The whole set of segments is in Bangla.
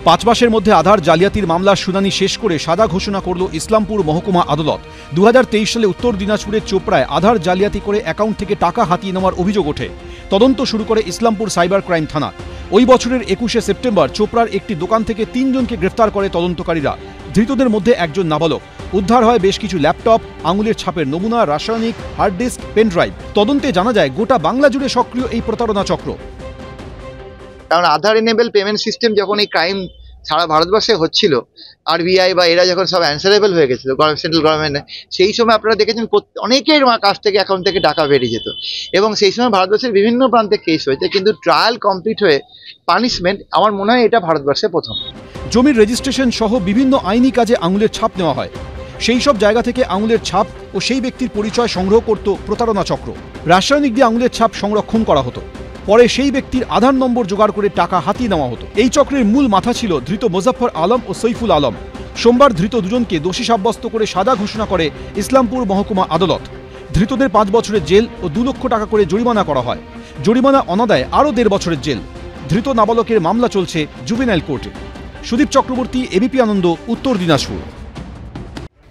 5 মাসের মধ্যে আধার জালিয়াতির মামলার শুনানি শেষ করে সাদা ঘোষণা করল ইসলামপুর মহকুমা আদালত। 2023 সালে উত্তর দিনাজপুরের চোপড়ায় আধার জালিয়াতি করে অ্যাকাউন্ট থেকে টাকা হাতিয়ে নেওয়ার অভিযোগ ওঠে। তদন্ত শুরু করে ইসলামপুর সাইবার ক্রাইম থানা। ওই বছরের 21শে সেপ্টেম্বর চোপড়ার একটি দোকান থেকে 3 জনকে গ্রেফতার করে তদন্তকারীরা। ধৃতদের মধ্যে একজন নাবালক। উদ্ধার হয় বেশ কিছু ল্যাপটপ, আঙুলের ছাপের নমুনা, রাসায়নিক, হার্ড ডিস্ক, পেনড্রাইভ। তদন্তে জানা যায় গোটা বাংলা জুড়ে সক্রিয় এই প্রতারণা চক্র। কারণ আধার এনেবল পেমেন্ট সিস্টেম যখন এই ক্রাইম সারা ভারতবর্ষে হচ্ছিল, আরবিআই বা এরা যখন সব অ্যান্সারেবল হয়ে গেছিলো সেন্ট্রাল গভর্নমেন্ট, সেই সময় আপনারা দেখেছেন অনেকের কাছ থেকে অ্যাকাউন্ট থেকে টাকা বেরিয়ে যেত এবং সেই সময় ভারতবর্ষের বিভিন্ন প্রান্তে কেস হয়েছে, কিন্তু ট্রায়াল কমপ্লিট হয়ে পানিশমেন্ট আমার মনে হয় এটা ভারতবর্ষে প্রথম। জমির রেজিস্ট্রেশন সহ বিভিন্ন আইনি কাজে আঙুলের ছাপ নেওয়া হয়। সেই সব জায়গা থেকে আঙুলের ছাপ ও সেই ব্যক্তির পরিচয় সংগ্রহ করত প্রতারণা চক্র। রাসায়নিক দিয়ে আঙুলের ছাপ সংরক্ষণ করা হতো। পরে সেই ব্যক্তির আধার নম্বর জোগাড় করে টাকা হাতিয়ে নেওয়া হতো। এই চক্রের মূল মাথা ছিল ধৃত মোজাফফর আলম ও সৈফুল আলম। সোমবার ধৃত দুজনকে দোষী সাব্যস্ত করে সাদা ঘোষণা করে ইসলামপুর মহকুমা আদালত। ধৃতদের 5 বছরের জেল ও 2 লক্ষ টাকা করে জরিমানা করা হয়। জরিমানা অনাদায়ে আরও 1.5 বছরের জেল। ধৃত নাবালকের মামলা চলছে জুভেনাইল কোর্টে। সুদীপ চক্রবর্তী, এবিপি আনন্দ, উত্তর দিনাজপুর।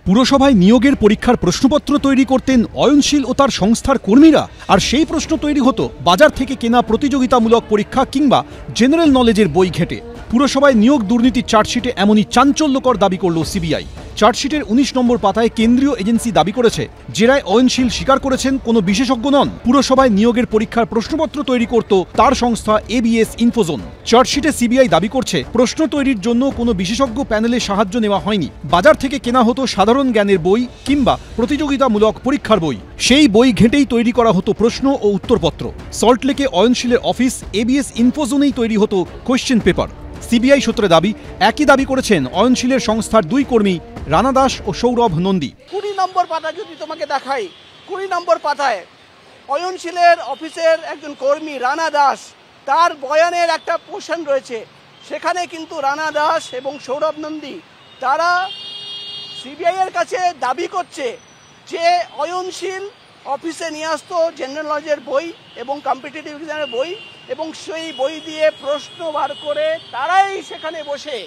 পুরসভায় নিয়োগের পরীক্ষার প্রশ্নপত্র তৈরি করতেন অয়নশীল ও তার সংস্থার কর্মীরা, আর সেই প্রশ্ন তৈরি হতো বাজার থেকে কেনা প্রতিযোগিতামূলক পরীক্ষা কিংবা জেনারেল নলেজের বই ঘেঁটে। পুরসভায় নিয়োগ দুর্নীতির চার্জশিটে এমনই চাঞ্চল্যকর দাবি করল সিবিআই। চার্জশিটের 19 নম্বর পাতায় কেন্দ্রীয় এজেন্সি দাবি করেছে, জেরায় অয়নশীল স্বীকার করেছেন কোনো বিশেষজ্ঞ নন। পুরসভায় নিয়োগের পরীক্ষার প্রশ্নপত্র তৈরি করত তার সংস্থা এবিএস ইনফোজোন। চার্জশিটে সিবিআই দাবি করছে, প্রশ্ন তৈরির জন্য কোনো বিশেষজ্ঞ প্যানেলের সাহায্য নেওয়া হয়নি। বাজার থেকে কেনা হতো সাধারণ জ্ঞানের বই কিংবা প্রতিযোগিতামূলক পরীক্ষার বই। সেই বই ঘেঁটেই তৈরি করা হতো প্রশ্ন ও উত্তরপত্র। সল্টলেকে অয়নশীলের অফিস এবিএস ইনফোজোনেই তৈরি হতো কোয়েশ্চেন পেপার। সিবিআই সূত্রে দাবি, একই দাবি করেছেন অয়নশীলের সংস্থার 2 কর্মী রানা দাস ও সৌরভ নন্দী। 20 নম্বর পাতা যদি তোমাকে দেখাই, 20 নম্বর পাতায় অয়নশীলের অফিসের একজন কর্মী রানা দাস, তার বয়ানের একটা পোর্শন রয়েছে। সেখানে কিন্তু রানা দাস এবং সৌরভ নন্দী তারা সিবিআই এর কাছে দাবি করছে যে অয়নশীল অফিসে নিয়ে আসতো জেনারেল নলেজের বই এবং কম্পিটিটিভ এক্সামের বই, এবং সেই বই দিয়ে প্রশ্ন বার করে তারাই সেখানে বসে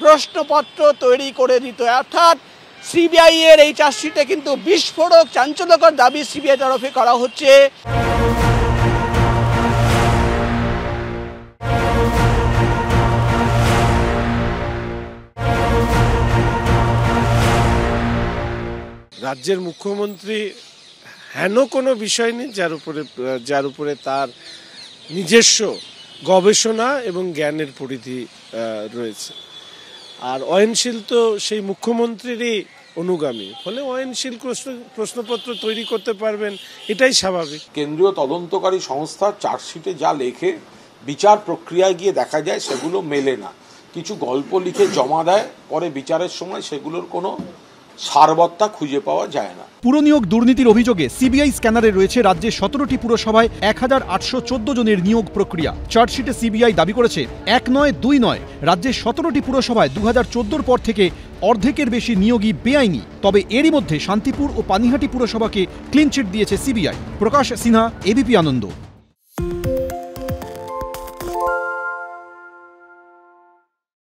প্রশ্নপত্র তৈরি করে দিত। অর্থাৎ সিবিআই এর এই চার্জশিটে কিন্তু বিস্ফোরক চাঞ্চল্যকর দাবি সিবিআই তরফে করা হচ্ছে। রাজ্যের মুখ্যমন্ত্রী হেন কোনো বিষয় নেই যার উপরে তার নিজস্ব গবেষণা এবং জ্ঞানের পরিধি রয়েছে। আর অয়নশীল তো সেই মুখ্যমন্ত্রীরই অনুগামী, ফলে অয়নশীল প্রশ্নপত্র তৈরি করতে পারবেন, এটাই স্বাভাবিক। কেন্দ্রীয় তদন্তকারী সংস্থা চার্জশিটে যা লেখে বিচার প্রক্রিয়ায় গিয়ে দেখা যায় সেগুলো মেলে না। কিছু গল্প লিখে জমা দেয়, পরে বিচারের সময় সেগুলোর কোনো সারবত্তা খুঁজে পাওয়া যায় না। পুরনিয়োগ দুর্নীতির অভিযোগে সিবিআই স্ক্যানারে রয়েছে রাজ্যের 17টি পুরসভায় 1814 জনের নিয়োগ প্রক্রিয়া। চার্জশিটে সিবিআই দাবি করেছে, 1 নয় 2 নয়, রাজ্যের 17টি পুরসভায় 2014 পর থেকে অর্ধেকের বেশি নিয়োগই বেআইনি। তবে এরই মধ্যে শান্তিপুর ও পানিহাটি পুরসভাকে ক্লিন চিট দিয়েছে সিবিআই। প্রকাশ সিনহা, এবিপি আনন্দ।